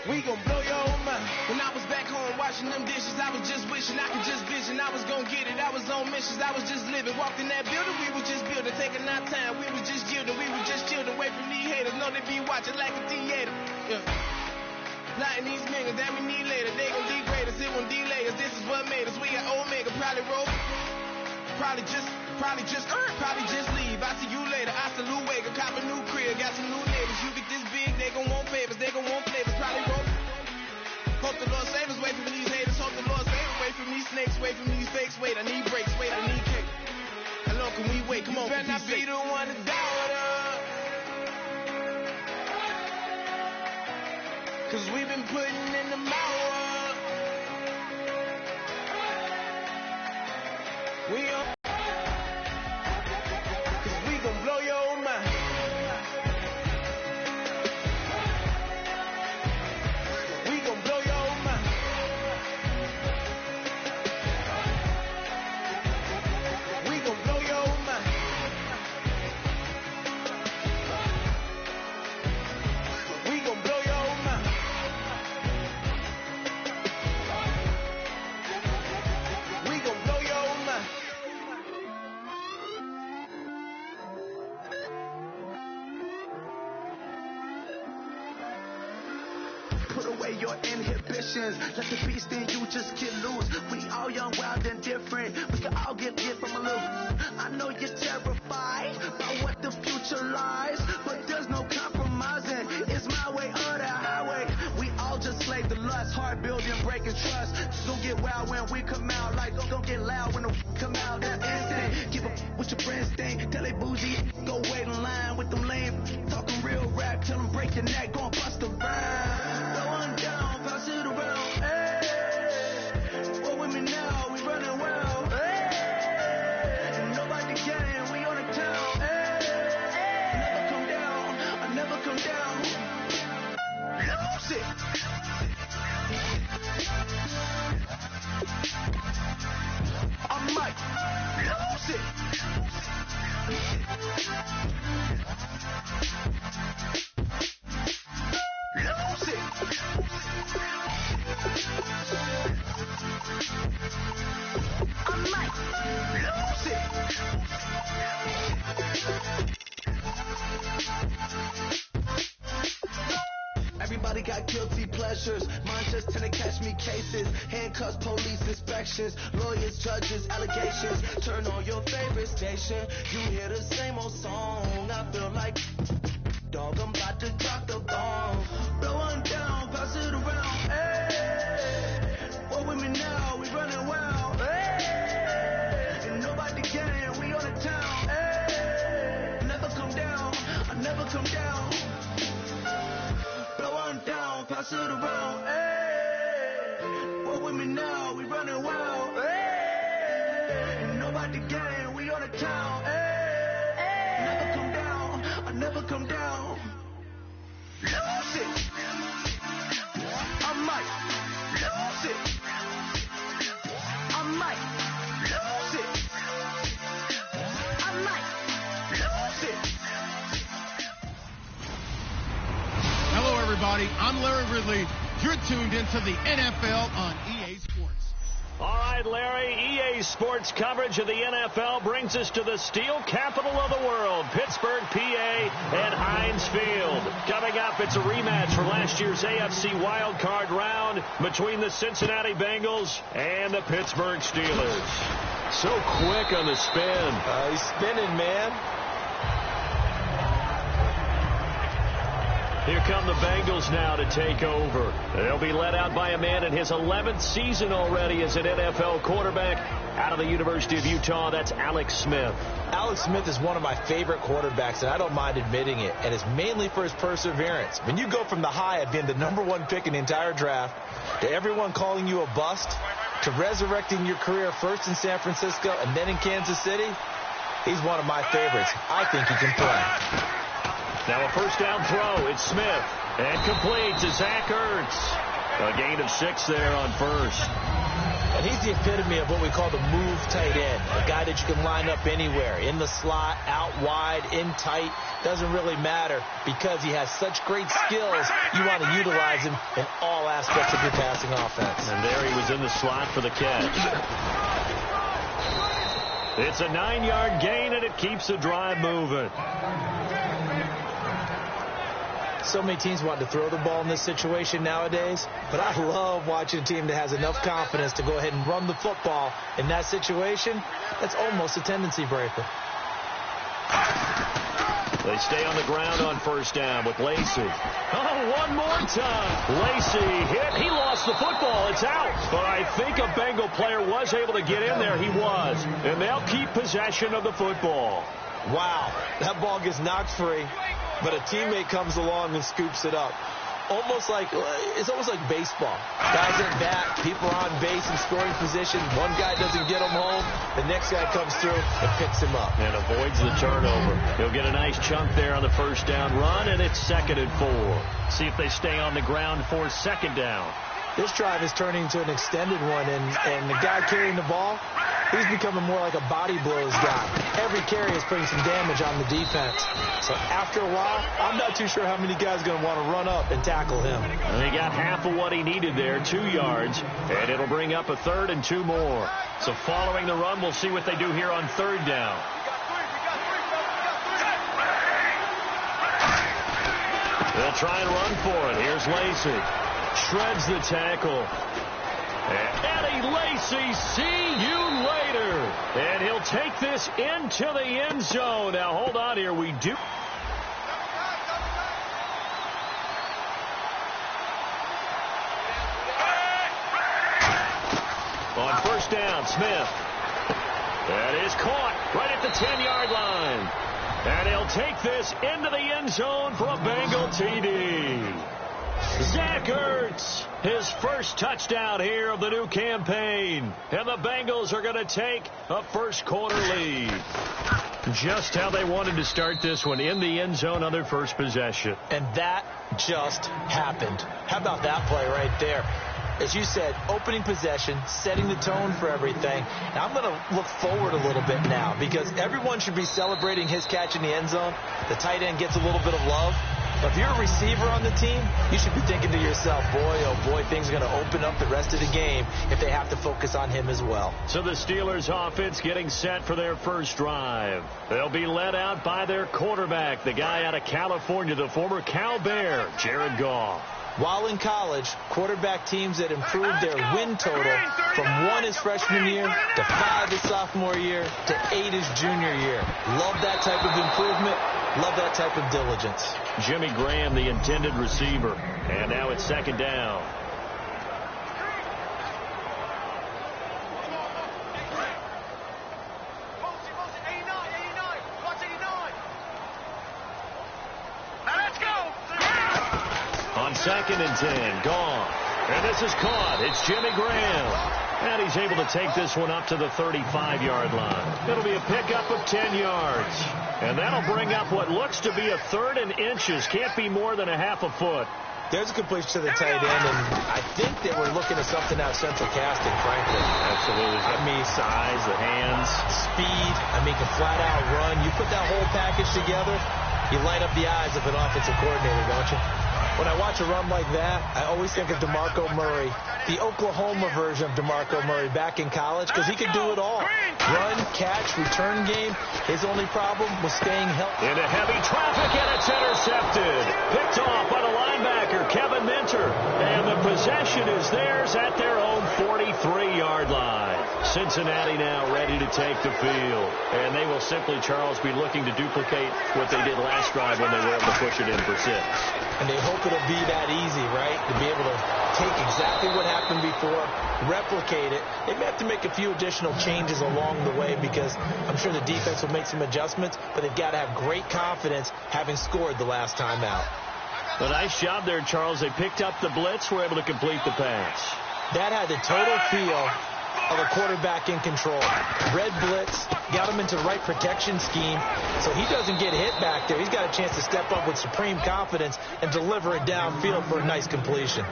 We gon' blow your mind. When I was back home washing them dishes, I was just wishing I could just vision. I was gon' get it. I was on missions. I was just living. Walked in that building, we was just building. Taking our time, we was just yielding. We was just chilling away from these haters. Know they be watching like a theater. Yeah. Lighting these niggas that we need later. They gon' degrade us, it won't delay us. This is what made us. We got Omega, probably roll. Probably just leave. I see you later. I salute Wake. Cop a new crib. Got some new neighbors. You get this big, they gon' want favors. They gon' want flavors. Probably roll. Hope the Lord save us. Wait from these haters. Hope the Lord save us. Wait from these snakes. Wait from these fakes. Wait, I need breaks. Wait, I need cake. How long can we wait? Come on, better not be the one to doubt us. Cause we've been putting in the hour. We on. Cause we gon' blow your mind. We gon' blow your mind. We gon' blow your mind. We gon' blow your mind. We gon' blow your mind. Put away your inhibitions. Let the beast in you just get loose. We all young, wild, and different. We can all get hit from a loop. I know you're terrified by what the future lies, but there's no compromising. It's my way or the highway. We all just slave the lust. Hard building, breaking trust. It's gonna get wild when we come out. Like, gonna get loud when the come out. That instant. Give up what your friends think. Tell they bougie. Go wait in line with them lame. Talking real rap. Tell them break your neck. Go and bust a rhyme. Going down, pass it around. Hey, what with me now? We running wild. Hey, nobody can. We on the town. Hey, never come down. I never come down. Lose it. I might lose it. Lose it. I might lose it. Everybody got guilty pleasures. Mine just tend to catch me cases. Handcuffs, police inspections, lawyers, judges, allegations. Turn on your favorite station. You hear the same old song. I feel like dog, I'm about to drop the bomb. Blow one down, pass it around. Hey, what with me now? We running wild. Hey, and nobody can. We on the town. Hey, never come down. I never come down. Blow one down, pass it around. Hey, what with me now? We running wild. Hey, and nobody can. We on the town. Hey, never come down. I never come down. Lose it. I might lose it. I might lose it. I might lose it. Hello, everybody. I'm Larry Ridley. You're tuned into the NFL on EA Sports. All right, Larry, EA Sports coverage of the NFL brings us to the steel capital of the world, Pittsburgh, PA, and Heinz Field. Coming up, it's a rematch for last year's AFC wildcard round between the Cincinnati Bengals and the Pittsburgh Steelers. So quick on the spin. He's spinning, man. Here come the Bengals now to take over. They'll be led out by a man in his 11th season already as an NFL quarterback. Out of the University of Utah, that's Alex Smith. Alex Smith is one of my favorite quarterbacks, and I don't mind admitting it. And it's mainly for his perseverance. When you go from the high of being the #1 pick in the entire draft to everyone calling you a bust to resurrecting your career first in San Francisco and then in Kansas City, he's one of my favorites. I think he can play. Now a first down throw. It's Smith. And complete to Zach Ertz. A gain of 6 there on first. And he's the epitome of what we call the move tight end, a guy that you can line up anywhere, in the slot, out wide, in tight. Doesn't really matter because he has such great skills. You want to utilize him in all aspects of your passing offense. And there he was in the slot for the catch. It's a 9-yard gain, and it keeps the drive moving. So many teams want to throw the ball in this situation nowadays, but I love watching a team that has enough confidence to go ahead and run the football in that situation. That's almost a tendency breaker. They stay on the ground on first down with Lacey. Oh, one more time. Lacey hit. He lost the football. It's out. But I think a Bengal player was able to get in there. He was. And they'll keep possession of the football. Wow. That ball gets knocked free, but a teammate comes along and scoops it up. It's almost like baseball. Guys at bat, people are on base in scoring position. One guy doesn't get him home. The next guy comes through and picks him up. And avoids the turnover. He'll get a nice chunk there on the first down run, and it's 2nd and 4. See if they stay on the ground for 2nd down. This drive is turning into an extended one, and the guy carrying the ball, he's becoming more like a body blows guy. Every carry is putting some damage on the defense. So after a while, I'm not too sure how many guys are going to want to run up and tackle him. And he got half of what he needed there, 2 yards, and it'll bring up a 3rd and 2 more. So following the run, we'll see what they do here on 3rd down. They'll try and run for it. Here's Lacey. Shreds the tackle. And Eddie Lacey, see you later. And he'll take this into the end zone. Now, hold on here. We do. On first down, Smith. That is caught right at the 10-yard line. And he'll take this into the end zone for a Bengal TD. Zach Ertz, his first touchdown here of the new campaign. And the Bengals are going to take a first-quarter lead. Just how they wanted to start this one, in the end zone on their first possession. And that just happened. How about that play right there? As you said, opening possession, setting the tone for everything. And I'm going to look forward a little bit now because everyone should be celebrating his catch in the end zone. The tight end gets a little bit of love. But if you're a receiver on the team, you should be thinking to yourself, boy, oh boy, things are going to open up the rest of the game if they have to focus on him as well. So the Steelers offense getting set for their first drive. They'll be led out by their quarterback, the guy out of California, the former Cal Bear, Jared Goff. While in college, quarterback teams that improved their win total from 1 his freshman year to 5 his sophomore year to 8 his junior year. Love that type of improvement. Love that type of diligence. Jimmy Graham, the intended receiver. And now it's 2nd down. On 2nd and 10, gone. And this is caught. It's Jimmy Graham. And he's able to take this one up to the 35-yard line. It'll be a pickup of 10 yards. And that'll bring up what looks to be a 3rd and inches. Can't be more than a half a foot. There's a completion to the tight end, and I think that we're looking at something out of central casting, frankly. Absolutely. I mean, size, the hands. Speed. I mean, can flat out run. You put that whole package together, you light up the eyes of an offensive coordinator, don't you? When I watch a run like that, I always think of DeMarco Murray, the Oklahoma version of DeMarco Murray back in college, because he could do it all. Run, catch, return game. His only problem was staying healthy. Into heavy traffic, and it's intercepted. Picked off by the linebacker, Kevin Minter. And the possession is theirs at their own 43-yard line. Cincinnati now ready to take the field. And they will simply, Charles, be looking to duplicate what they did last drive when they were able to push it in for 6. And they hope it'll be that easy, right? To be able to take exactly what happened before, replicate it. They may have to make a few additional changes along the way because I'm sure the defense will make some adjustments, but they've got to have great confidence having scored the last time out. A nice job there, Charles. They picked up the blitz, were able to complete the pass. That had the total feel of a quarterback in control. Red blitz, got him into the right protection scheme, so he doesn't get hit back there. He's got a chance to step up with supreme confidence and deliver it downfield for a nice completion.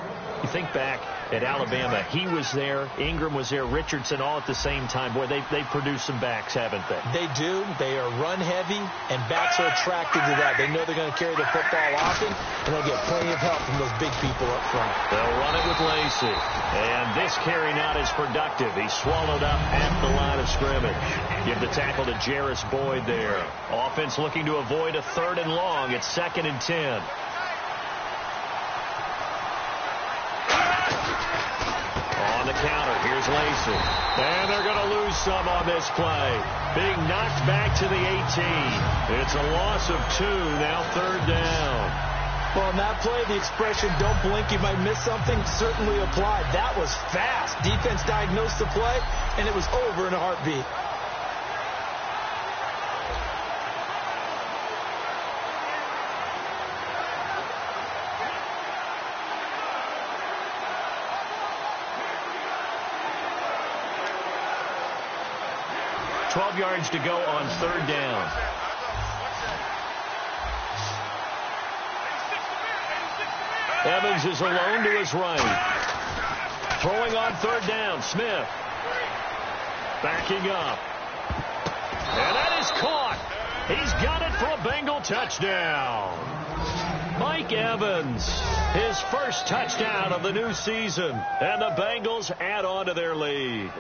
You think back at Alabama, he was there, Ingram was there, Richardson all at the same time. Boy, they produced some backs, haven't they? They do. They are run heavy, and backs are attracted to that. They know they're going to carry the football often, and they'll get plenty of help from those big people up front. They'll run it with Lacey. And this carry not as productive. He's swallowed up at the line of scrimmage. Give the tackle to Jarris Boyd there. Offense looking to avoid a 3rd and long. It's 2nd and 10. On the counter, here's Lacey. And they're going to lose some on this play. Being knocked back to the 18. It's a loss of 2, now 3rd down. Well, in that play, the expression, don't blink, you might miss something, certainly applied. That was fast. Defense diagnosed the play, and it was over in a heartbeat. Yards to go on 3rd down. Evans is alone to his right. Throwing on 3rd down. Smith. Backing up. And that is caught. He's got it for a Bengal touchdown. Mike Evans, his first touchdown of the new season. And the Bengals add on to their lead.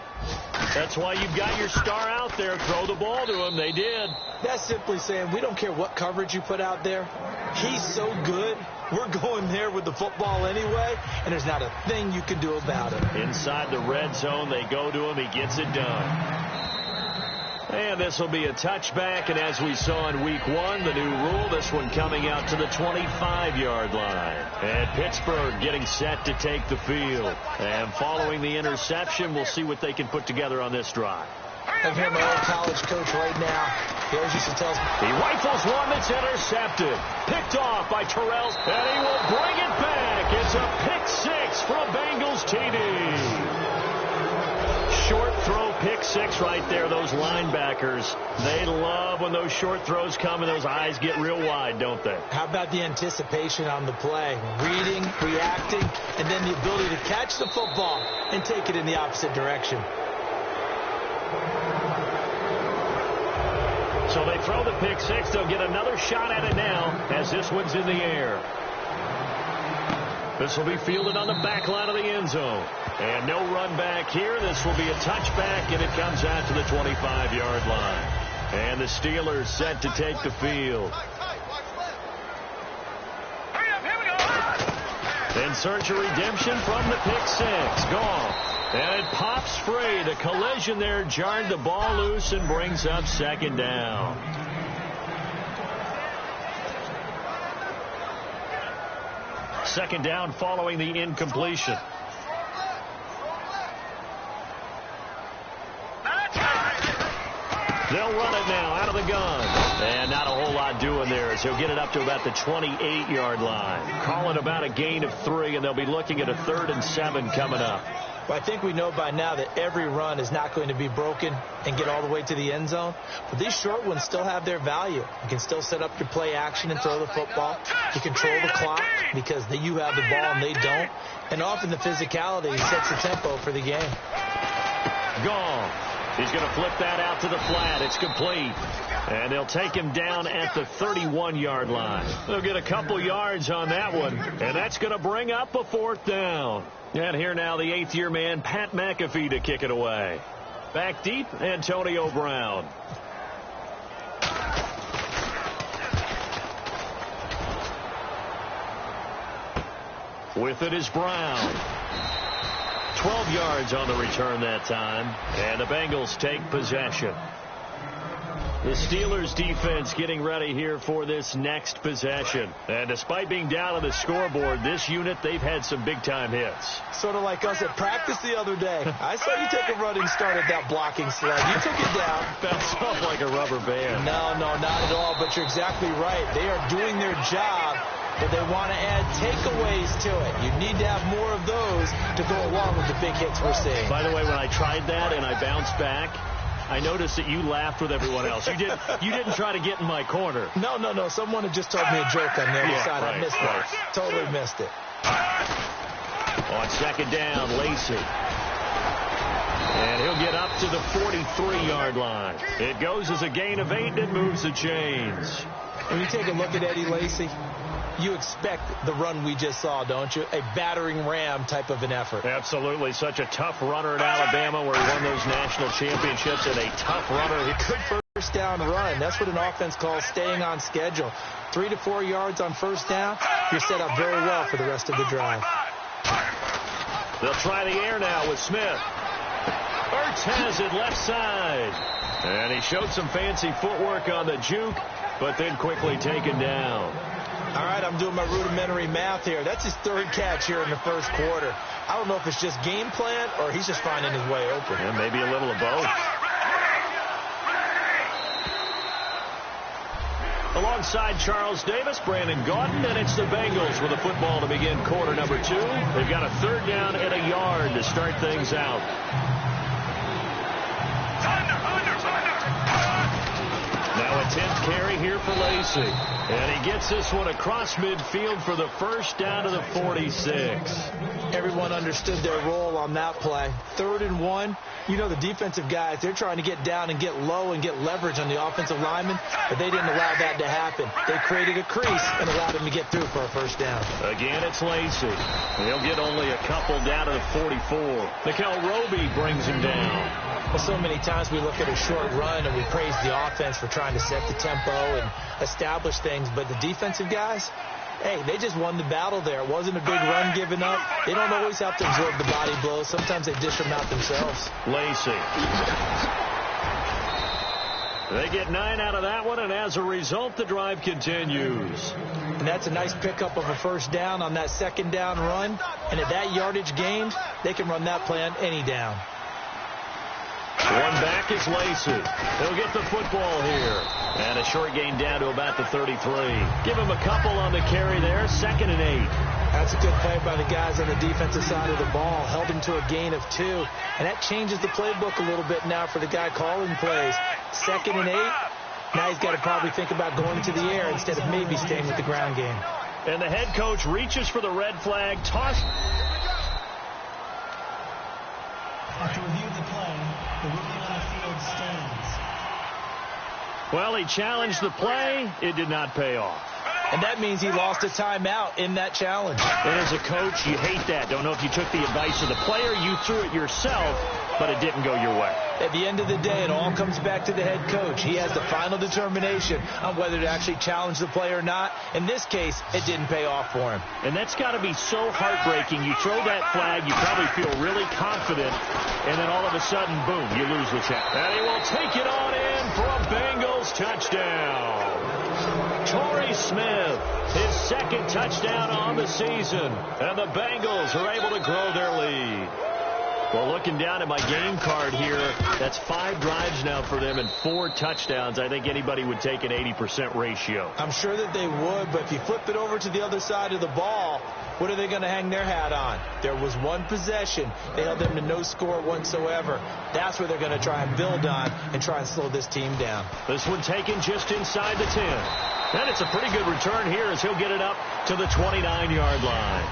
That's why you've got your star out there. Throw the ball to him. They did. That's simply saying we don't care what coverage you put out there. He's so good. We're going there with the football anyway, and there's not a thing you can do about it. Inside the red zone, they go to him. He gets it done. And this will be a touchback, and as we saw in week 1, the new rule, this one coming out to the 25-yard line. And Pittsburgh getting set to take the field. And following the interception, we'll see what they can put together on this drive. I hear my old college coach right now. He always used to tell us. He rifles one that's intercepted. Picked off by Terrell, and he will bring it back. It's a pick 6 for a Bengals TD. Short throw, pick 6 right there. Those linebackers, they love when those short throws come and those eyes get real wide, don't they? How about the anticipation on the play? Reading, reacting, and then the ability to catch the football and take it in the opposite direction. So they throw the pick 6. They'll get another shot at it now as this one's in the air. This will be fielded on the back line of the end zone. And no run back here. This will be a touchback, and it comes out to the 25-yard line. And the Steelers set to take the field. In search of redemption from the pick 6. Gone. And it pops free. The collision there jarred the ball loose and brings up 2nd down. Second down following the incompletion. They'll run it now out of the gun. And not a whole lot doing there as he'll get it up to about the 28-yard line. Calling about a gain of 3, and they'll be looking at a 3rd and 7 coming up. Well, I think we know by now that every run is not going to be broken and get all the way to the end zone. But these short ones still have their value. You can still set up your play action and throw the football. You control the clock because you have the ball and they don't. And often the physicality sets the tempo for the game. Gone. He's going to flip that out to the flat. It's complete. And they'll take him down at the 31-yard line. They'll get a couple yards on that one. And that's going to bring up a 4th down. And here now the 8th-year man, Pat McAfee, to kick it away. Back deep, Antonio Brown. With it is Brown. 12 yards on the return that time. And the Bengals take possession. The Steelers defense getting ready here for this next possession. And despite being down on the scoreboard, this unit, they've had some big-time hits. Sort of like us at practice the other day. I saw you take a running start at that blocking sled. You took it down. Bounced off like a rubber band. No, not at all. But you're exactly right. They are doing their job, but they want to add takeaways to it. You need to have more of those to go along with the big hits we're seeing. By the way, when I tried that and I bounced back, I noticed that you laughed with everyone else. You didn't try to get in my corner. No. Someone had just told me a joke on the other side. Right, I missed it. Totally missed it. On second down, Lacey. And he'll get up to the 43-yard line. It goes as a gain of 8 and moves the chains. When you take a look at Eddie Lacy, you expect the run we just saw, don't you? A battering ram type of an effort. Absolutely. Such a tough runner in Alabama where he won those national championships, and a tough runner. Good first down run. That's what an offense calls staying on schedule. 3 to 4 yards on first down. You're set up very well for the rest of the drive. They'll try the air now with Smith. Ertz has it left side. And he showed some fancy footwork on the juke, but then quickly taken down. All right, I'm doing my rudimentary math here. That's his third catch here in the first quarter. I don't know if it's just game plan or he's just finding his way open. Yeah, maybe a little of both. Alongside Charles Davis, Brandon Gaudin, and it's the Bengals with a football to begin quarter number 2. They've got a third down and a yard to start things out. Now a 10th carry here for Lacey. And he gets this one across midfield for the first down to the 46. Everyone understood their role on that play. 3rd and 1. You know the defensive guys, they're trying to get down and get low and get leverage on the offensive lineman, but they didn't allow that to happen. They created a crease and allowed him to get through for a first down. Again, it's Lacey. He'll get only a couple down to the 44. Nikel Roby brings him down. Well, so many times we look at a short run and we praise the offense for trying to set the tempo and establish things, but the defensive guys, hey, they just won the battle there. It wasn't a big run given up. They don't always have to absorb the body blows. Sometimes they dish them out themselves. Lacey. They get 9 out of that one, and as a result, the drive continues. And that's a nice pickup of a first down on that second down run. And at that yardage gained, they can run that play on any down. One back is Lacey. He'll get the football here. And a short gain down to about the 33. Give him a couple on the carry there. 2nd and 8. That's a good play by the guys on the defensive side of the ball. Held him to a gain of 2. And that changes the playbook a little bit now for the guy calling plays. 2nd and 8. Now he's got to probably think about going to the air instead of maybe staying with the ground game. And the head coach reaches for the red flag. Toss. After review of the play, the ruling on the field stands. Well, he challenged the play. It did not pay off. And that means he lost a timeout in that challenge. And as a coach, you hate that. Don't know if you took the advice of the player. You threw it yourself, but it didn't go your way. At the end of the day, it all comes back to the head coach. He has the final determination on whether to actually challenge the play or not. In this case, it didn't pay off for him. And that's got to be so heartbreaking. You throw that flag, you probably feel really confident, and then all of a sudden, boom, you lose the check. And he will take it on in for a Bengals touchdown. Torrey Smith, his 2nd touchdown on the season, and the Bengals are able to grow their lead. Well, looking down at my game card here, that's 5 drives now for them and 4 touchdowns. I think anybody would take an 80% ratio. I'm sure that they would, but if you flip it over to the other side of the ball, what are they going to hang their hat on? There was one possession. They held them to no score whatsoever. That's where they're going to try and build on and try and slow this team down. This one taken just inside the 10. And it's a pretty good return here as he'll get it up to the 29-yard line.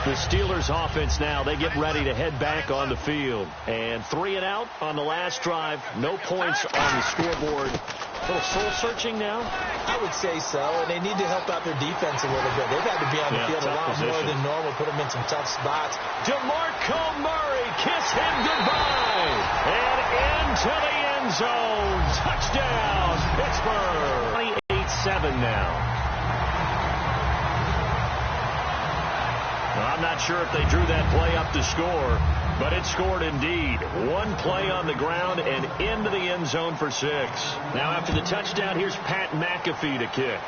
The Steelers offense now, they get ready to head back on the field. And 3 and out on the last drive. No points on the scoreboard. A little soul-searching now? I would say so, and they need to help out their defense a little bit. They've had to be on the field a lot more than normal, put them in some tough spots. DeMarco Murray, kiss him goodbye. And into the end zone. Touchdown, Pittsburgh. 28-7 now. I'm not sure if they drew that play up to score, but it scored indeed. One play on the ground and into the end zone for 6. Now after the touchdown, here's Pat McAfee to kick.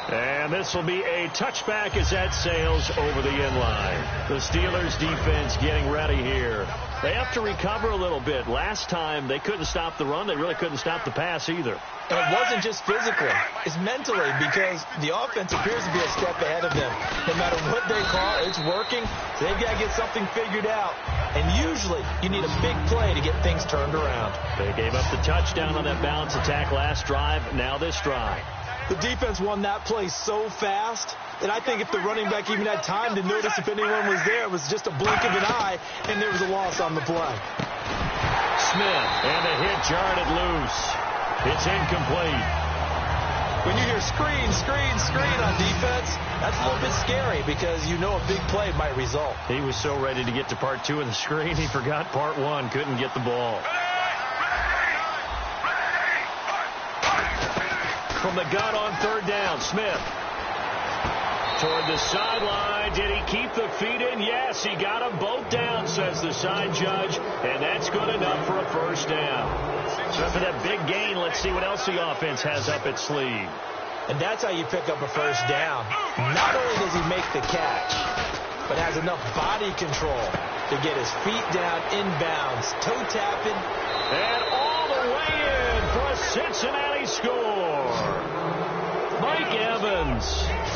And this will be a touchback as that sails over the end line. The Steelers defense getting ready here. They have to recover a little bit. Last time they couldn't stop the run. They really couldn't stop the pass either. And it wasn't just physically. It's mentally because the offense appears to be a step ahead of them. No matter what they call, it's working. So they've got to get something figured out. And usually you need a big play to get things turned around. They gave up the touchdown on that balance attack last drive. Now this drive. The defense won that play so fast that I think if the running back even had time to notice if anyone was there, it was just a blink of an eye, and there was a loss on the play. Smith, and the hit jarred it loose. It's incomplete. When you hear screen, screen, screen on defense, that's a little bit scary because you know a big play might result. He was so ready to get to part 2 of the screen, he forgot part 1, couldn't get the ball. From the gun on third down, Smith. Toward the sideline. Did he keep the feet in? Yes, he got them both down, says the side judge, and that's good enough for a first down. So after that big gain, let's see what else the offense has up its sleeve. And that's how you pick up a first down. Not only does he make the catch, but has enough body control to get his feet down inbounds, toe tapping. And all the way in for a Cincinnati score. Mike Evans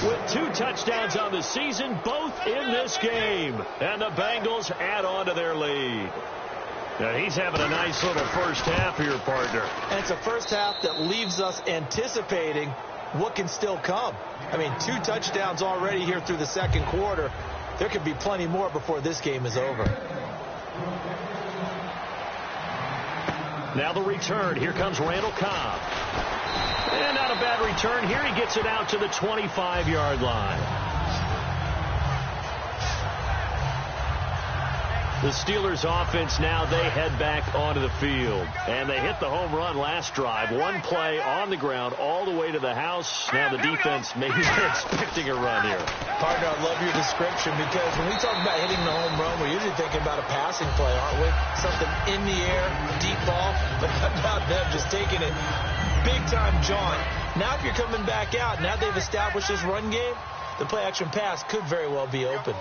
with 2 touchdowns on the season, both in this game. And the Bengals add on to their lead. Now he's having a nice little first half here, partner. And it's a first half that leaves us anticipating what can still come. I mean, 2 touchdowns already here through the second quarter. There could be plenty more before this game is over. Now the return. Here comes Randall Cobb. And not a bad return here. He gets it out to the 25-yard line. The Steelers offense now, they head back onto the field. And they hit the home run last drive. 1 play on the ground all the way to the house. Now the defense may be expecting a run here. Partner, I love your description because when we talk about hitting the home run, we're usually thinking about a passing play, aren't we? Something in the air, deep ball. But how about them just taking it big-time jaunt? Now if you're coming back out, now they've established this run game, the play-action pass could very well be open.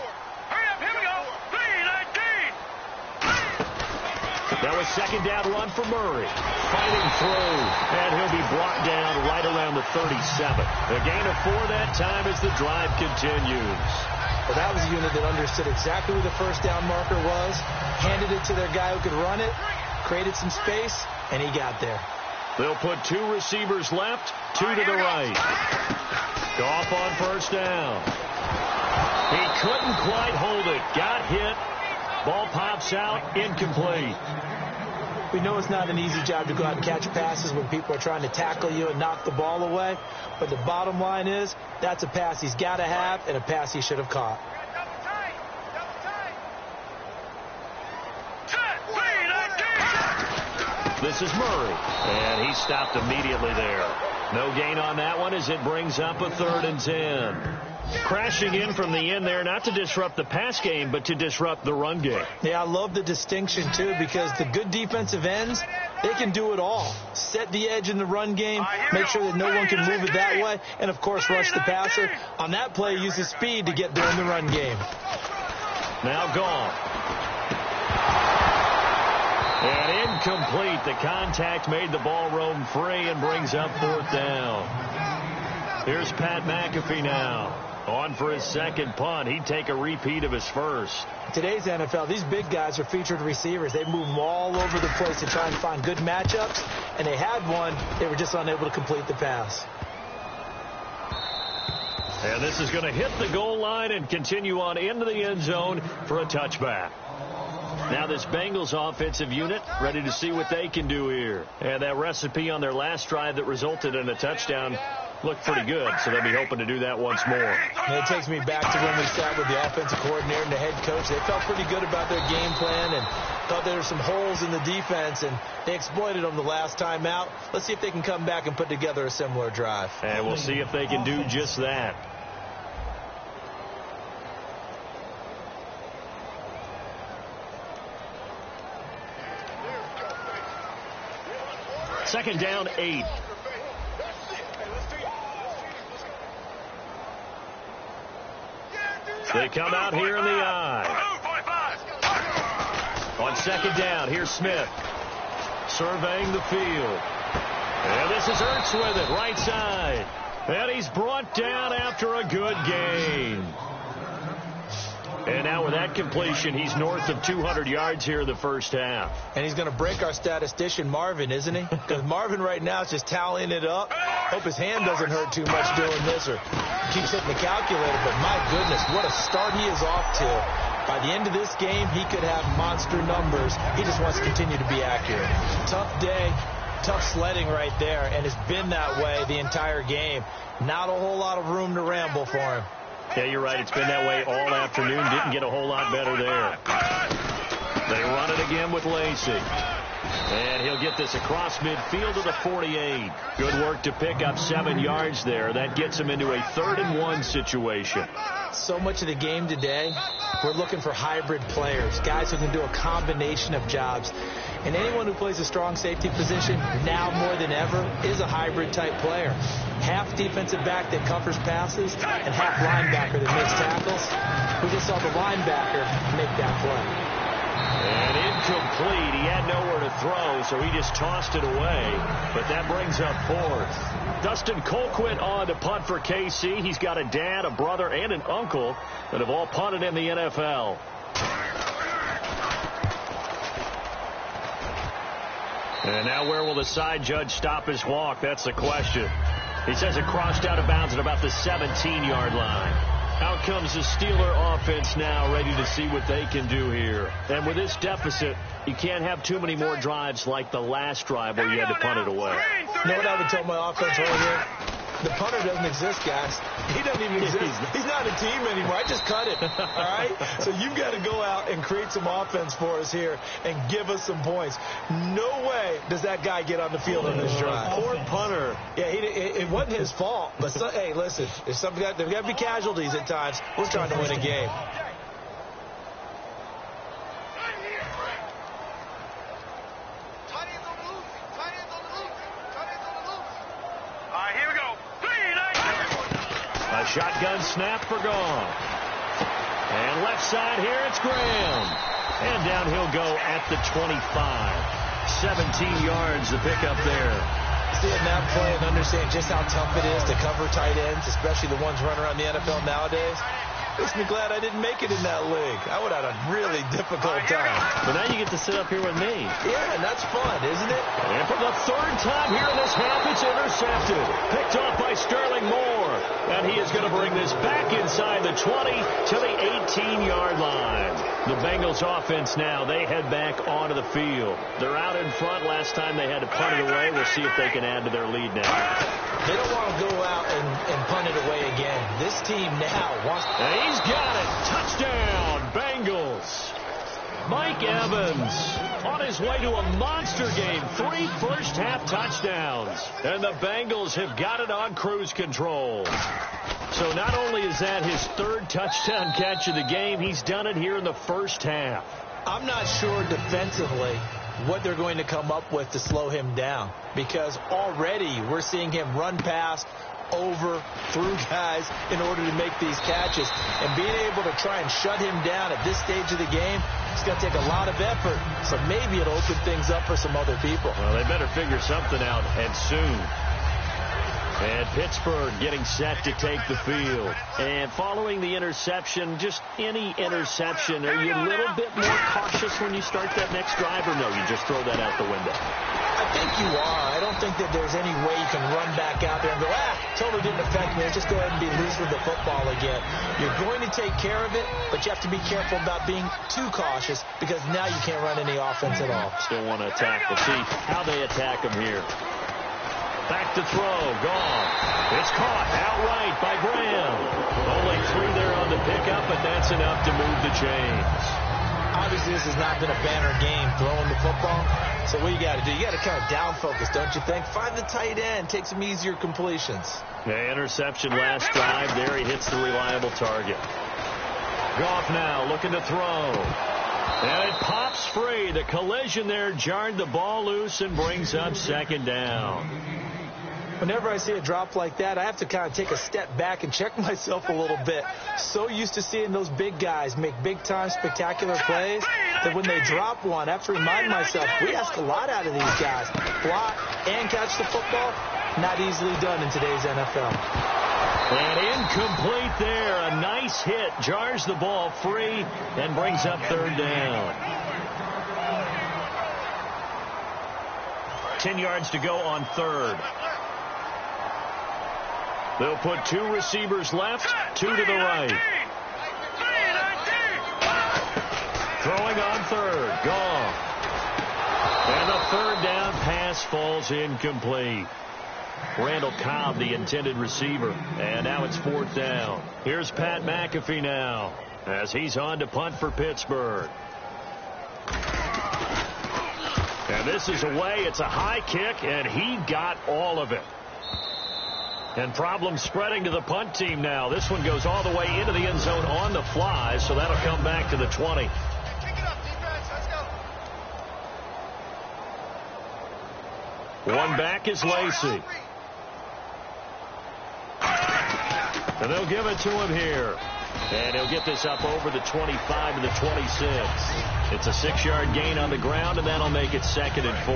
Now a second down run for Murray. Fighting through. And he'll be brought down right around the 37. A gain of 4 that time as the drive continues. Well, that was a unit that understood exactly where the first down marker was, handed it to their guy who could run it, created some space, and he got there. They'll put 2 receivers left, 2 to the right. Goff on first down. He couldn't quite hold it. Got hit. Ball pops out, incomplete. We know it's not an easy job to go out and catch passes when people are trying to tackle you and knock the ball away. But the bottom line is, that's a pass he's got to have and a pass he should have caught. This is Murray, and he stopped immediately there. No gain on that one as it brings up a 3rd and 10. Crashing in from the end there, not to disrupt the pass game, but to disrupt the run game. Yeah, I love the distinction, too, because the good defensive ends, they can do it all. Set the edge in the run game, make sure that no one can move it that way, and, of course, rush the passer. On that play, use the speed to get there in the run game. Now gone. And incomplete. The contact made the ball roam free and brings up 4th down. Here's Pat McAfee now. On for his second punt. He'd take a repeat of his first. Today's NFL, these big guys are featured receivers. They move them all over the place to try and find good matchups, and they had one. They were just unable to complete the pass. And this is going to hit the goal line and continue on into the end zone for a touchback. Now this Bengals offensive unit ready to see what they can do here. And that recipe on their last drive that resulted in a touchdown looked pretty good, so they'll be hoping to do that once more. And it takes me back to when we sat with the offensive coordinator and the head coach. They felt pretty good about their game plan and thought there were some holes in the defense, and they exploited them the last time out. Let's see if they can come back and put together a similar drive. And we'll see if they can do just that. Second down, 8. They come out here in the eye. On second down, here's Smith. Surveying the field. And this is Ertz with it, right side. And he's brought down after a good gain. And now with that completion, he's north of 200 yards here in the first half. And he's going to break our statistician, Marvin, isn't he? Because Marvin right now is just tallying it up. Hope his hand doesn't hurt too much doing this or keeps hitting the calculator. But my goodness, what a start he is off to. By the end of this game, he could have monster numbers. He just wants to continue to be accurate. Tough day, tough sledding right there, and it's been that way the entire game. Not a whole lot of room to ramble for him. Yeah, you're right. It's been that way all afternoon. Didn't get a whole lot better there. They run it again with Lacey. And he'll get this across midfield to the 48. Good work to pick up 7 yards there. That gets him into a 3rd-and-1 situation. So much of the game today, we're looking for hybrid players, guys who can do a combination of jobs. And anyone who plays a strong safety position, now more than ever, is a hybrid-type player. Half defensive back that covers passes and half linebacker that makes tackles. We just saw the linebacker make that play. And incomplete. He had nowhere to throw, so he just tossed it away. But that brings up 4th. Dustin Colquitt on to punt for KC. He's got a dad, a brother, and an uncle that have all punted in the NFL. And now where will the side judge stop his walk? That's the question. He says it crossed out of bounds at about the 17-yard line. Out comes the Steeler offense now, ready to see what they can do here. And with this deficit, you can't have too many more drives like the last drive where you had to punt it away. You know what I would tell my offense right here? The punter doesn't exist, guys. He doesn't even exist. He's not a team anymore. I just cut it, all right? So you've got to go out and create some offense for us here and give us some points. No way does that guy get on the field on this drive. Poor punter. Yeah, it wasn't his fault. But, hey, listen, there's got to be casualties at times. We're trying to win a game. A shotgun snap for Goff. And left side here, it's Graham. And down he'll go at the 25. 17 yards, the pickup there. Seeing that play and understand just how tough it is to cover tight ends, especially the ones running around the NFL nowadays, makes me glad I didn't make it in that league. I would have had a really difficult time. But now you get to sit up here with me. Yeah, and that's fun, isn't it? And for the 3rd time here in this half, it's intercepted. Picked off by Sterling Moore. And he is going to bring this back inside the 20 to the 18-yard line. The Bengals offense now, they head back onto the field. They're out in front. Last time they had to punt it away. We'll see if they can add to their lead now. They don't want to go out and punt it away again. This team now wants to... And he's got it. Touchdown, Bengals. Mike Evans on his way to a monster game. 3 first-half touchdowns. And the Bengals have got it on cruise control. So not only is that his 3rd touchdown catch of the game, he's done it here in the first half. I'm not sure defensively what they're going to come up with to slow him down, because already we're seeing him run past, over, through guys in order to make these catches. And being able to try and shut him down at this stage of the game, it's going to take a lot of effort. So maybe it'll open things up for some other people. Well, they better figure something out, and soon. And Pittsburgh getting set to take the field. And following the interception, just any interception, are you a little bit more cautious when you start that next drive, or no, you just throw that out the window? I think you are. I don't think that there's any way you can run back out there and go, totally didn't affect me. Just go ahead and be loose with the football again. You're going to take care of it, but you have to be careful about being too cautious, because now you can't run any offense at all. Still want to attack. We'll see how they attack him here. Back to throw. Gone. It's caught outright by Graham. Only 3 there on the pickup, but that's enough to move the chains. Obviously, this has not been a banner game throwing the football. So what you got to do, you got to kind of down focus, don't you think? Find the tight end, take some easier completions. The interception last drive. There he hits the reliable target. Goff now looking to throw. And it pops free. The collision there jarred the ball loose and brings up 2nd down. Whenever I see a drop like that, I have to kind of take a step back and check myself a little bit. So used to seeing those big guys make big-time spectacular plays. that when they drop one, I have to remind myself, we ask a lot out of these guys. Block and catch the football, not easily done in today's NFL. And incomplete there. A nice hit. Jars the ball free and brings up third down. 10 yards to go on third. They'll put 2 receivers left, 2 to the right. Throwing on third. Gone. And the third down pass falls incomplete. Randall Cobb, the intended receiver. And now it's fourth down. Here's Pat McAfee now as he's on to punt for Pittsburgh. And this is away. It's a high kick, and he got all of it. And problems spreading to the punt team now. This one goes all the way into the end zone on the fly, so that'll come back to the 20. Kick it up, defense. Let's go. One back is Lacey. And they'll give it to him here. And he'll get this up over the 25 to the 26. It's a 6-yard gain on the ground, and that'll make it 2nd and 4.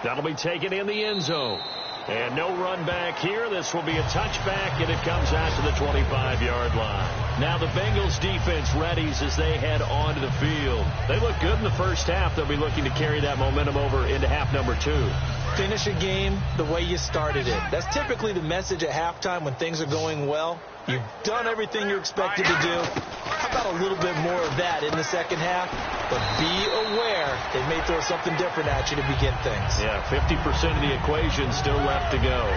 That'll be taken in the end zone. And no run back here. This will be a touchback, and it comes out to the 25-yard line. Now the Bengals defense readies as they head onto the field. They look good in the first half. They'll be looking to carry that momentum over into half number 2. Finish a game the way you started it. That's typically the message at halftime when things are going well. You've done everything you're expected to do. How about a little bit more of that in the second half? But be aware they may throw something different at you to begin things. Yeah, 50% of the equation still left to go.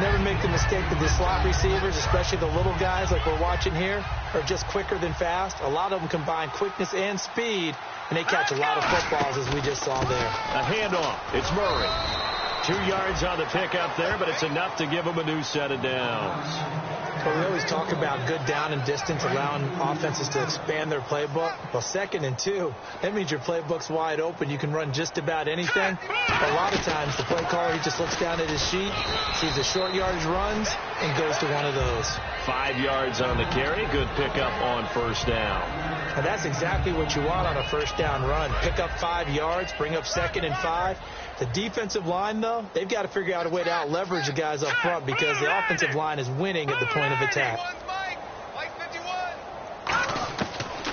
Never make the mistake that the slot receivers, especially the little guys like we're watching here, are just quicker than fast. A lot of them combine quickness and speed, and they catch a lot of footballs, as we just saw there. A handoff. It's Murray. 2 yards on the pickup there, but it's enough to give them a new set of downs. Well, we always talk about good down and distance, allowing offenses to expand their playbook. Well, 2nd and 2, that means your playbook's wide open. You can run just about anything. A lot of times, the play caller, he just looks down at his sheet, sees the short yardage runs, and goes to one of those. 5 yards on the carry. Good pickup on first down. And that's exactly what you want on a first down run. Pick up 5 yards, bring up 2nd and 5. The defensive line, though, they've got to figure out a way to out-leverage the guys up front because the offensive line is winning at the point of attack.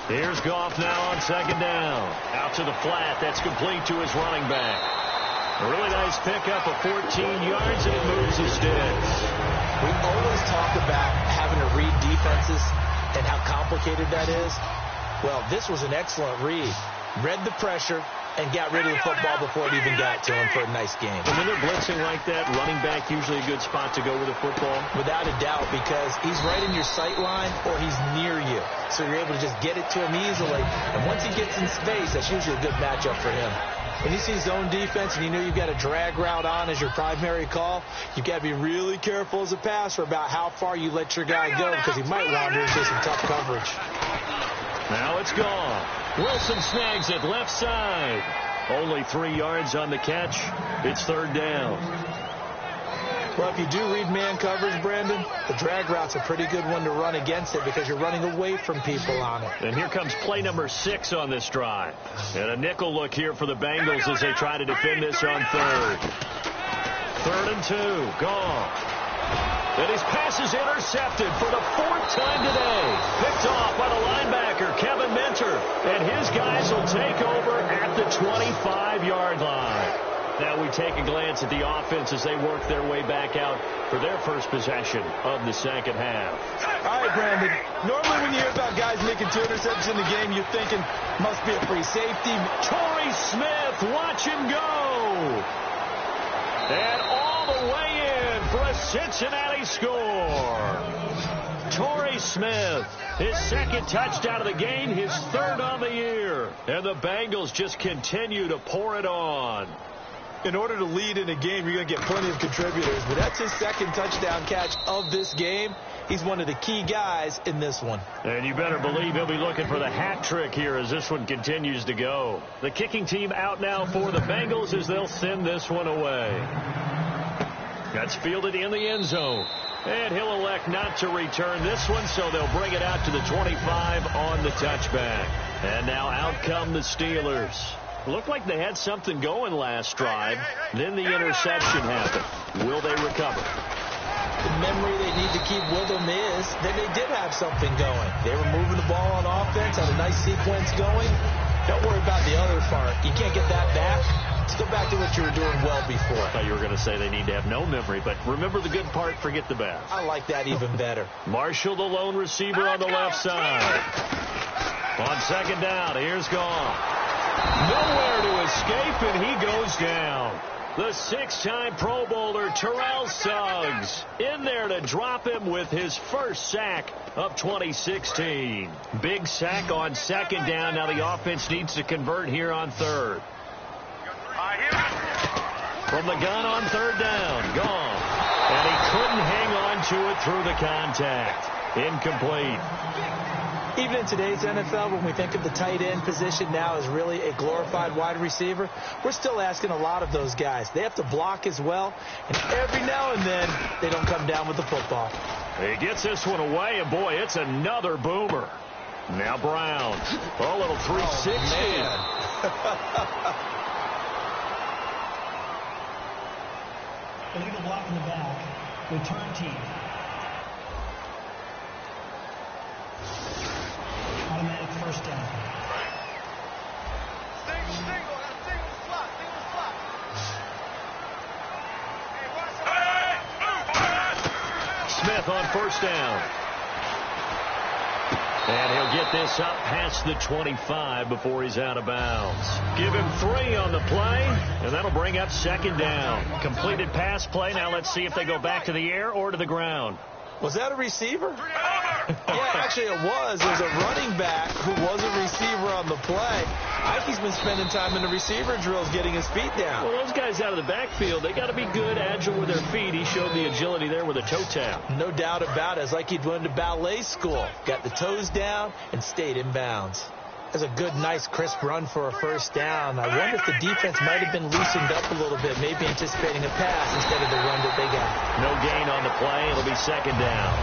Here's Goff now on 2nd down. Out to the flat. That's complete to his running back. A really nice pickup of 14 yards, and it moves his sticks. We always talk about having to read defenses and how complicated that is. Well, this was an excellent read. Read the pressure and got rid of the football before it even got to him for a nice game. And when they're blitzing like that, running back usually a good spot to go with the football? Without a doubt, because he's right in your sight line or he's near you. So you're able to just get it to him easily. And once he gets in space, that's usually a good matchup for him. When you see zone defense and you know you've got a drag route on as your primary call, you've got to be really careful as a passer about how far you let your guy go because he might wander into some tough coverage. Now it's gone. Wilson snags it left side. Only 3 yards on the catch. It's 3rd down. Well, if you do read man coverage, Brandon, the drag route's a pretty good one to run against it because you're running away from people on it. And here comes play number 6 on this drive. And a nickel look here for the Bengals as they try to defend this on 3rd. 3rd and 2. Gone. And his pass is intercepted for the 4th time today. Picked off by the linebacker, Kevin Minter. And his guys will take over at the 25-yard line. Now we take a glance at the offense as they work their way back out for their first possession of the second half. All right, Brandon. Normally when you hear about guys making 2 interceptions in the game, you're thinking, must be a free safety. Torrey Smith, watch him go. And all the way in for a Cincinnati score. Torrey Smith, his 2nd touchdown of the game, his 3rd on the year. And the Bengals just continue to pour it on. In order to lead in a game, you're going to get plenty of contributors. But that's his 2nd touchdown catch of this game. He's one of the key guys in this one. And you better believe he'll be looking for the hat trick here as this one continues to go. The kicking team out now for the Bengals as they'll send this one away. That's fielded in the end zone. And he'll elect not to return this one, so they'll bring it out to the 25 on the touchback. And now out come the Steelers. Looked like they had something going last drive. Then the interception happened. Will they recover? The memory they need to keep with them is that they did have something going. They were moving the ball on offense, had a nice sequence going. Don't worry about the other part. You can't get that back. Let's go back to what you were doing well before. I thought you were going to say they need to have no memory, but remember the good part, forget the bad. I like that even better. Marshall, the lone receiver on the left side. On second down, here's gone. Nowhere to escape, and he goes down. The six-time Pro Bowler Terrell Suggs in there to drop him with his first sack of 2016. Big sack on second down. Now the offense needs to convert here on third. From the gun on third down, gone. And he couldn't hang on to it through the contact. Incomplete. Even in today's NFL, when we think of the tight end position now as really a glorified wide receiver, we're still asking a lot of those guys. They have to block as well, and every now and then they don't come down with the football. He gets this one away, and boy, it's another boomer. Now Brown. A little 360. Illegal block in the back. Return team. Automatic first down. Smith on first down. And he'll get this up past the 25 before he's out of bounds. Give him 3 on the play, and that'll bring up second down. Completed pass play. Now let's see if they go back to the air or to the ground. Was that a receiver? Yeah, actually it was. It was a running back who was a receiver on the play. Ike's been spending time in the receiver drills getting his feet down. Well, those guys out of the backfield, they got to be good, agile with their feet. He showed the agility there with a toe tap. No doubt about it. It's like he'd went to ballet school. Got the toes down and stayed in bounds. That's a good, nice, crisp run for a first down. I wonder if the defense might have been loosened up a little bit, maybe anticipating a pass instead of the run that they got. No gain on the play. It'll be second down.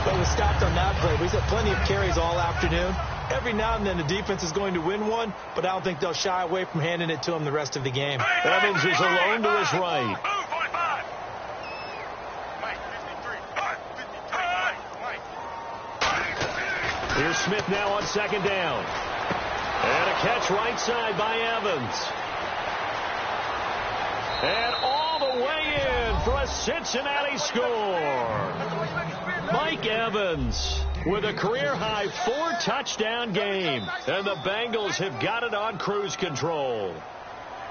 But it was stopped on that play. We've had plenty of carries all afternoon. Every now and then the defense is going to win one, but I don't think they'll shy away from handing it to him the rest of the game. Evans is alone to his right. Here's Smith now on second down. And a catch right side by Evans. And all the way in for a Cincinnati score. Mike Evans with a career-high 4-touchdown game. And the Bengals have got it on cruise control.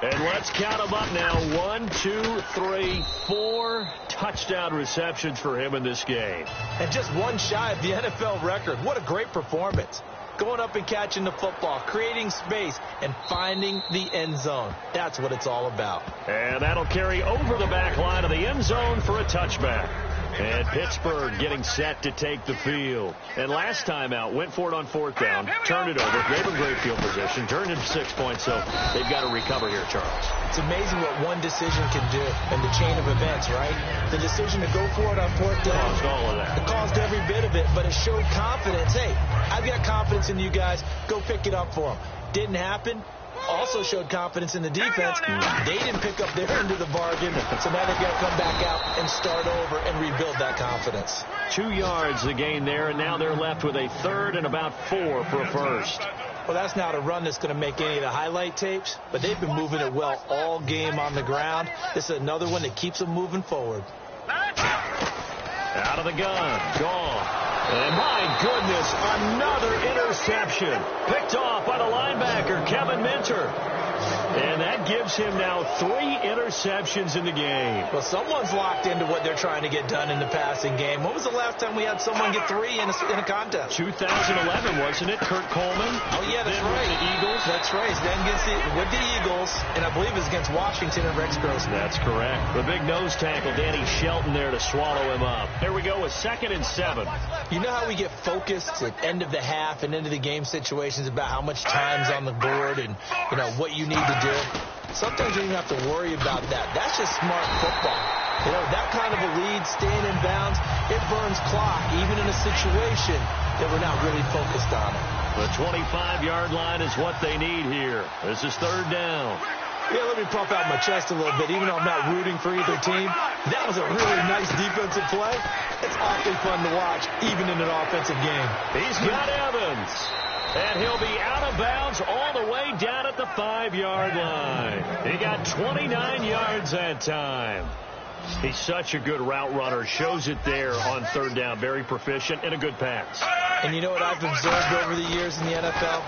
And let's count them up now. 1, 2, 3, 4 touchdown receptions for him in this game. And just one shy of the NFL record. What a great performance. Going up and catching the football, creating space, and finding the end zone. That's what it's all about. And that'll carry over the back line of the end zone for a touchback. And Pittsburgh getting set to take the field. And last time out, went for it on fourth down, turned it over, gave them great field position, turned it 6 points, so they've got to recover here, Charles. It's amazing what one decision can do in the chain of events, right? The decision to go for it on fourth down. Caused all of that. It caused every bit of it, but it showed confidence. Hey, I've got confidence in you guys. Go pick it up for them. Didn't happen. Also showed confidence in the defense. They didn't pick up their end of the bargain, so now they've got to come back out and start over and rebuild that confidence. 2 yards the gain there, and now they're left with a third and about 4 for a first. Well, that's not a run that's going to make any of the highlight tapes, but they've been moving it well all game on the ground. This is another one that keeps them moving forward. Out of the gun, gone. And my goodness, another interception. Picked off by the linebacker, Kevin Minter. And that gives him now 3 interceptions in the game. Well, someone's locked into what they're trying to get done in the passing game. When was the last time we had someone get 3 in a contest? 2011, wasn't it? Kurt Coleman. Oh, yeah, that's then right. With the Eagles. That's right. Then with the Eagles, and I believe it was against Washington and Rex Grossman. That's correct. The big nose tackle, Danny Shelton, there to swallow him up. Here we go with 2nd and 7. You know how we get focused at end of the half and into the game situations about how much time's on the board and, you know, what you need to do? Sometimes you don't have to worry about that. That's just smart football. You know, that kind of a lead, staying in bounds, it burns clock, even in a situation that we're not really focused on it. The 25-yard line is what they need here. This is third down. Yeah, let me puff out my chest a little bit, even though I'm not rooting for either team. That was a really nice defensive play. It's awfully fun to watch, even in an offensive game. He's got Evans. And he'll be out of bounds all the way down at the 5-yard line. He got 29 yards that time. He's such a good route runner. Shows it there on third down. Very proficient and a good pass. And you know what I've observed over the years in the NFL?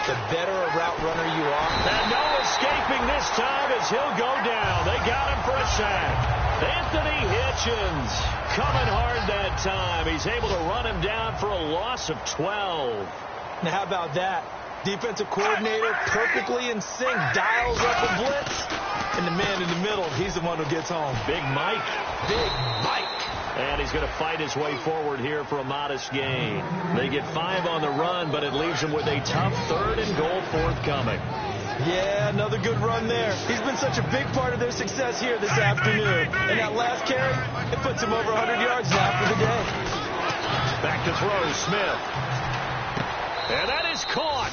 The better a route runner you are. And no escaping this time as he'll go down. They got him for a sack. Anthony Hitchens coming hard that time. He's able to run him down for a loss of 12. Now, how about that? Defensive coordinator perfectly in sync, dials up a blitz, and the man in the middle, he's the one who gets home. Big Mike. Big Mike. And he's going to fight his way forward here for a modest gain. They get 5 on the run, but it leaves them with a tough 3rd and goal forthcoming. Yeah, another good run there. He's been such a big part of their success here this afternoon. And that last carry, it puts him over 100 yards now for the day. Back to throw, Smith. And that is caught.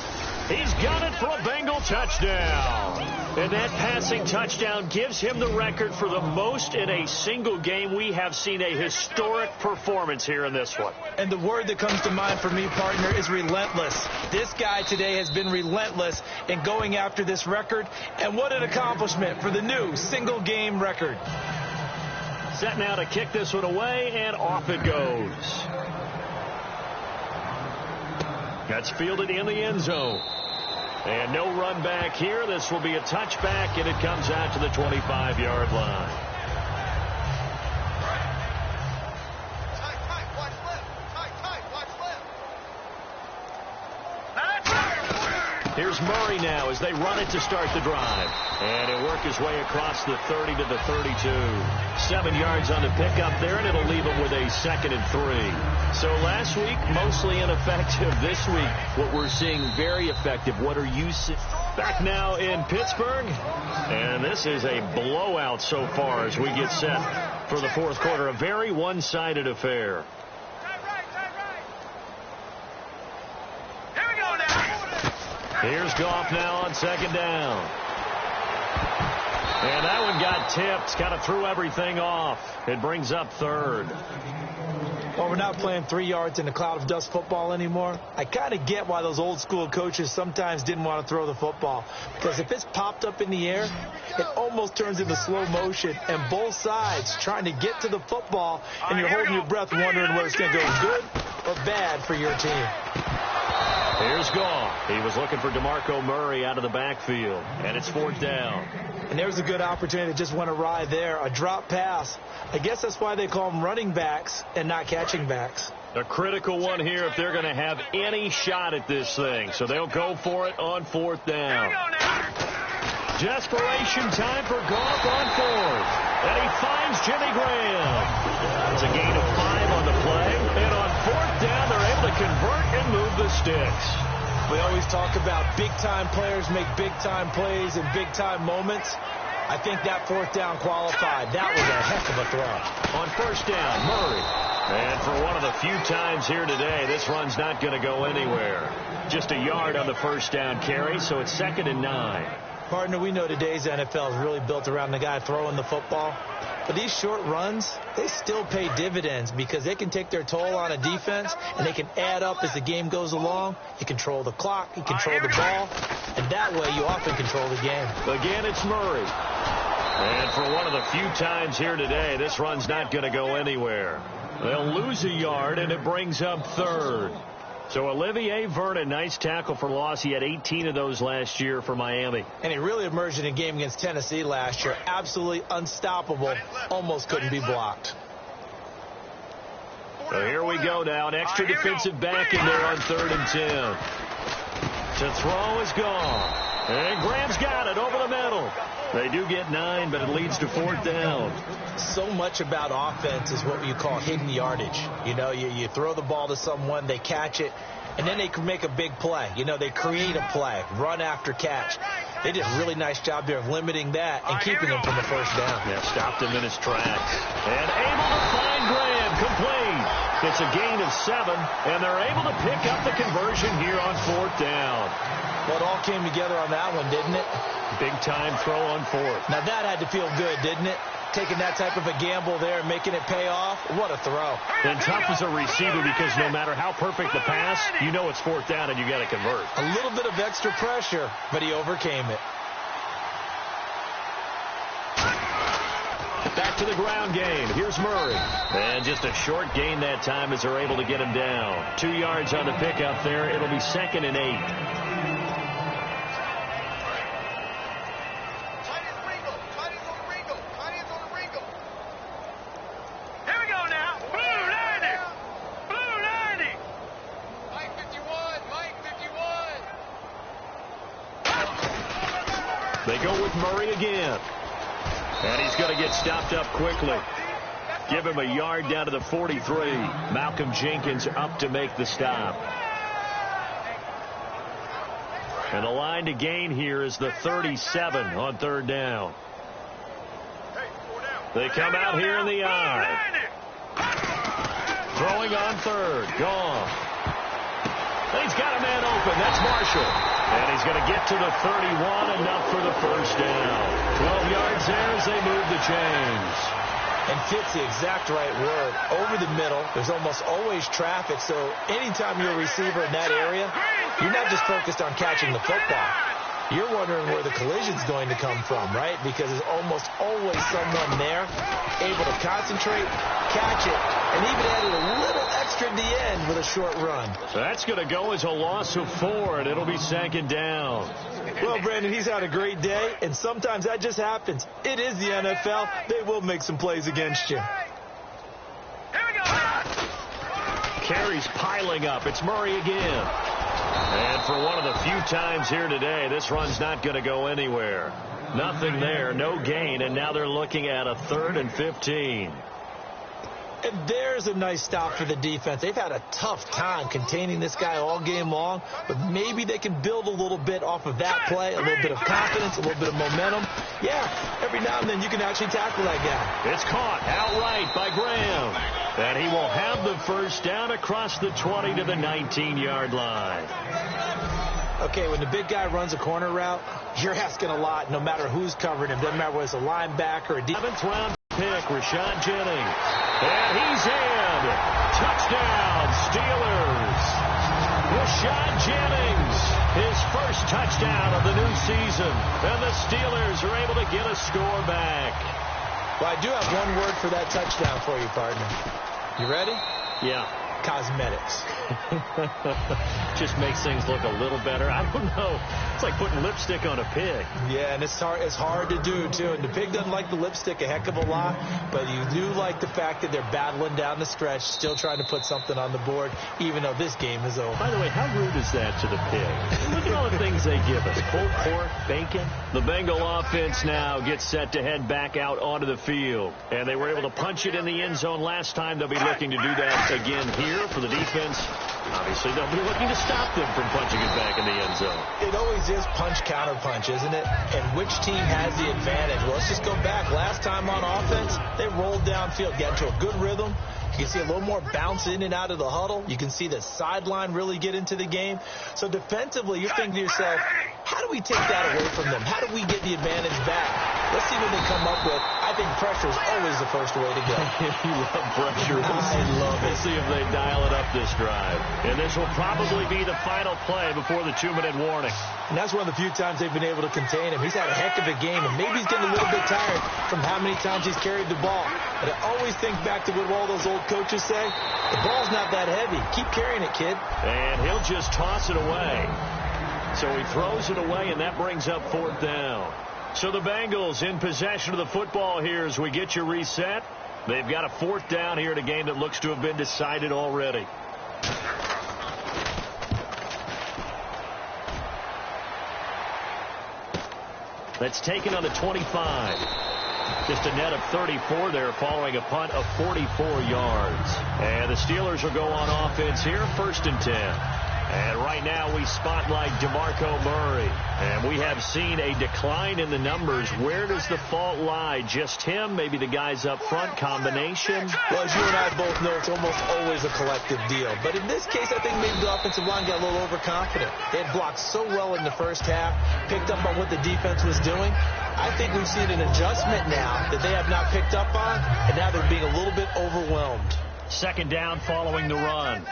He's got it for a Bengal touchdown. And that passing touchdown gives him the record for the most in a single game. We have seen a historic performance here in this one. And the word that comes to mind for me, partner, is relentless. This guy today has been relentless in going after this record. And what an accomplishment for the new single-game record. Set now to kick this one away, and off it goes. That's fielded in the end zone. And no run back here. This will be a touchback, and it comes out to the 25-yard line. Here's Murray now as they run it to start the drive. And he'll work his way across the 30 to the 32. 7 yards on the pickup there, and it'll leave him with a 2nd and 3. So last week, mostly ineffective. This week, what we're seeing, very effective. What are you seeing? Back now in Pittsburgh. And this is a blowout so far as we get set for the fourth quarter. A very one-sided affair. Here's Goff now on 2nd down. And that one got tipped. Kind of threw everything off. It brings up 3rd. Well, we're not playing 3 yards in a cloud of dust football anymore. I kind of get why those old school coaches sometimes didn't want to throw the football. Because if it's popped up in the air, it almost turns into slow motion. And both sides trying to get to the football, and you're holding your breath wondering whether it's going to go good or bad for your team. Here's Goff. He was looking for DeMarco Murray out of the backfield. And it's 4th down. And there's a good opportunity that just went awry there. A drop pass. I guess that's why they call them running backs and not catching backs. A critical one here if they're going to have any shot at this thing. So they'll go for it on 4th down. Desperation time for Goff on 4th. And he finds Jimmy Graham. It's a gain of 5 on the play. And on 4th down, they're able to convert and move the sticks. We always talk about big-time players make big-time plays in big-time moments. I think that 4th down qualified. That was a heck of a throw. On 1st down, Murray. And for one of the few times here today, this run's not going to go anywhere. Just a yard on the 1st down carry, so it's 2nd and 9. Partner, we know today's NFL is really built around the guy throwing the football. But these short runs, they still pay dividends because they can take their toll on a defense, and they can add up as the game goes along. You control the clock, you control the ball, and that way you often control the game. Again, it's Murray. And for one of the few times here today, this run's not going to go anywhere. They'll lose a yard, and it brings up 3rd. So Olivier Vernon, nice tackle for loss. He had 18 of those last year for Miami. And he really emerged in a game against Tennessee last year. Absolutely unstoppable. Almost couldn't be blocked. So here we go now. An extra defensive back in there on 3rd and 10. To throw is gone. And Graham's got it over the middle. They do get 9, but it leads to 4th down. So much about offense is what you call hidden yardage. You know, you throw the ball to someone, they catch it, and then they can make a big play. You know, they create a play, run after catch. They did a really nice job there of limiting that and keeping him from the first down. Yeah, stopped him in his tracks. And able to find Graham, complete. It's a gain of 7, and they're able to pick up the conversion here on 4th down. Well, it all came together on that one, didn't it? Big-time throw on 4th. Now, that had to feel good, didn't it? Taking that type of a gamble there and making it pay off. What a throw. And tough as a receiver because no matter how perfect the pass, you know it's 4th down and you got to convert. A little bit of extra pressure, but he overcame it. Back to the ground game. Here's Murray. And just a short gain that time as they're able to get him down. 2 yards on the pickup there. It'll be 2nd and 8. They go with Murray again. And he's going to get stopped up quickly. Give him a yard down to the 43. Malcolm Jenkins up to make the stop. And the line to gain here is the 37 on 3rd down. They come out here in the eye. Throwing on 3rd. Gone. He's got a man open. That's Marshall. And he's going to get to the 31, enough for the first down. 12 yards there as they move the chains. And fits the exact right word. Over the middle, there's almost always traffic, so anytime you're a receiver in that area, you're not just focused on catching the football. You're wondering where the collision's going to come from, right? Because there's almost always someone there able to concentrate, catch it, and even added a little extra at the end with a short run. So that's going to go as a loss of 4, and it'll be 2nd down. Well, Brandon, he's had a great day, and sometimes that just happens. It is the NFL. They will make some plays against you. Carries piling up. It's Murray again. And for one of the few times here today, this run's not going to go anywhere. Nothing there, no gain, and now they're looking at a 3rd and 15. And there's a nice stop for the defense. They've had a tough time containing this guy all game long, but maybe they can build a little bit off of that play, a little bit of confidence, a little bit of momentum. Yeah, every now and then you can actually tackle that guy. It's caught outright by Graham. And he will have the first down across the 20 to the 19-yard line. Okay, when the big guy runs a corner route, you're asking a lot no matter who's covering him. Doesn't matter whether it's a linebacker or a 7th round pick, Rashad Jennings. And he's in. Touchdown, Steelers. Rashad Jennings, his first touchdown of the new season. And the Steelers are able to get a score back. Well, I do have one word for that touchdown for you, partner. You ready? Yeah. Cosmetics. Just makes things look a little better. I don't know. It's like putting lipstick on a pig. Yeah, and it's hard to do, too. And the pig doesn't like the lipstick a heck of a lot, but you do like the fact that they're battling down the stretch, still trying to put something on the board, even though this game is over. By the way, how rude is that to the pig? Look at all the things they give us. Pulled pork, bacon. The Bengal offense now gets set to head back out onto the field. And they were able to punch it in the end zone last time. They'll be looking to do that again here for the defense. Obviously, they'll be looking to stop them from punching it back in the end zone. It always is punch, counter punch, isn't it? And which team has the advantage? Well, let's just go back. Last time on offense, they rolled downfield, got into a good rhythm. You can see a little more bounce in and out of the huddle. You can see the sideline really get into the game. So defensively, you're thinking to yourself, how do we take that away from them? How do we get the advantage back? Let's see what they come up with. I think pressure is always the first way to go. You love pressure. I love it. Let's see if they dial it up this drive. And this will probably be the final play before the 2-minute warning. And that's one of the few times they've been able to contain him. He's had a heck of a game, and maybe he's getting a little bit tired from how many times he's carried the ball. But I always think back to what all those old coaches say. The ball's not that heavy. Keep carrying it, kid. And he'll just toss it away. So he throws it away, and that brings up 4th down. So the Bengals in possession of the football here as we get you reset. They've got a 4th down here in a game that looks to have been decided already. That's taken on the 25. Just a net of 34 there following a punt of 44 yards. And the Steelers will go on offense here, 1st and 10. And right now we spotlight DeMarco Murray. And we have seen a decline in the numbers. Where does the fault lie? Just him? Maybe the guys up front? Combination? Well, as you and I both know, it's almost always a collective deal. But in this case, I think maybe the offensive line got a little overconfident. They had blocked so well in the first half, picked up on what the defense was doing. I think we've seen an adjustment now that they have not picked up on, and now they're being a little bit overwhelmed. 2nd down following the run.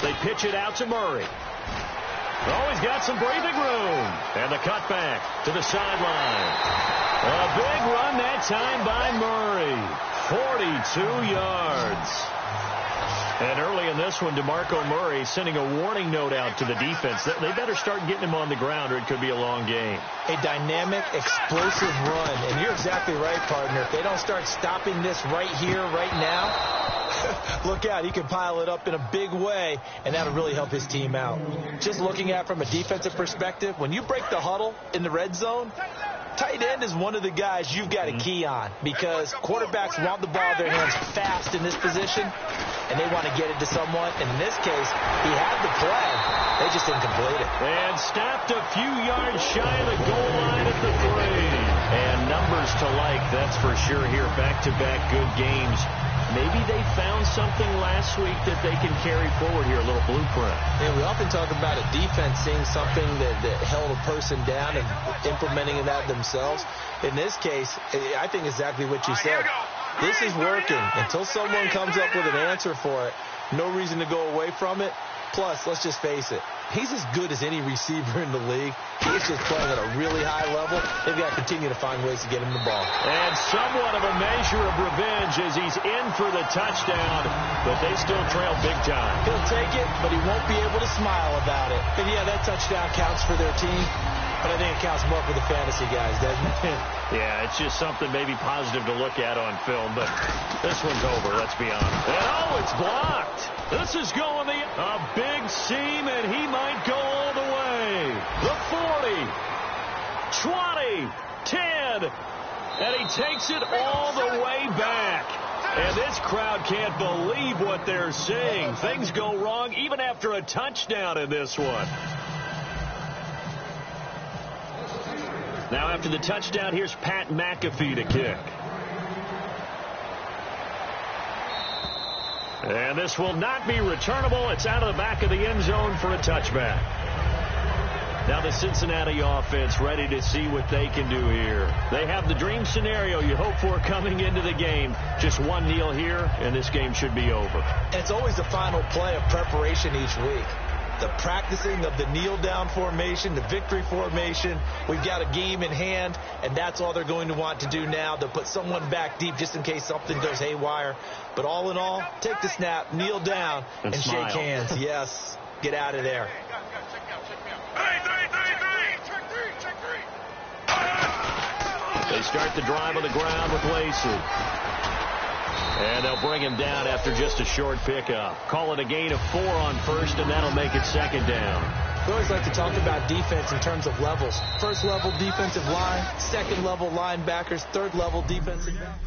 They pitch it out to Murray. Oh, he's got some breathing room. And the cutback to the sideline. A big run that time by Murray. 42 yards. And early in this one, DeMarco Murray sending a warning note out to the defense. They better start getting him on the ground or it could be a long game. A dynamic, explosive run. And you're exactly right, partner. If they don't start stopping this right here, right now, look out. He can pile it up in a big way, and that'll really help his team out. Just looking at it from a defensive perspective, when you break the huddle in the red zone, tight end is one of the guys you've got to key on because quarterbacks want the ball in their hands fast in this position, and they want to get it to someone. And in this case, he had the play. They just didn't complete it. And stopped a few yards shy of the goal line at the 3. And numbers to like, that's for sure here. Back-to-back good games. Maybe they found something last week that they can carry forward here, a little blueprint. Yeah, we often talk about a defense seeing something that held a person down and implementing that themselves. In this case, I think exactly what you said. This is working. Until someone comes up with an answer for it, no reason to go away from it. Plus, let's just face it, he's as good as any receiver in the league. He's just playing at a really high level. They've got to continue to find ways to get him the ball. And somewhat of a measure of revenge as he's in for the touchdown, but they still trail big time. He'll take it, but he won't be able to smile about it. And yeah, that touchdown counts for their team, but I think it counts more for the fantasy guys, doesn't it? Yeah, it's just something maybe positive to look at on film, but this one's over, let's be honest. And oh, it's blocked. This is going a big seam, and he might go all the way. The 40, 20, 10, and he takes it all the way back. And this crowd can't believe what they're seeing. Things go wrong even after a touchdown in this one. Now after the touchdown, here's Pat McAfee to kick. And this will not be returnable. It's out of the back of the end zone for a touchback. Now the Cincinnati offense ready to see what they can do here. They have the dream scenario you hope for coming into the game. Just one kneel here, and this game should be over. And it's always the final play of preparation each week. The practicing of the kneel-down formation, the victory formation. We've got a game in hand, and that's all they're going to want to do now. They'll put someone back deep just in case something goes haywire. But all in all, take the snap, kneel down, and shake hands. Yes, get out of there. They start the drive on the ground with Lacey. And they'll bring him down after just a short pickup. Call it a gain of 4 on first, and that'll make it 2nd down. We always like to talk about defense in terms of levels. First level defensive line, second level linebackers, third level defensive back.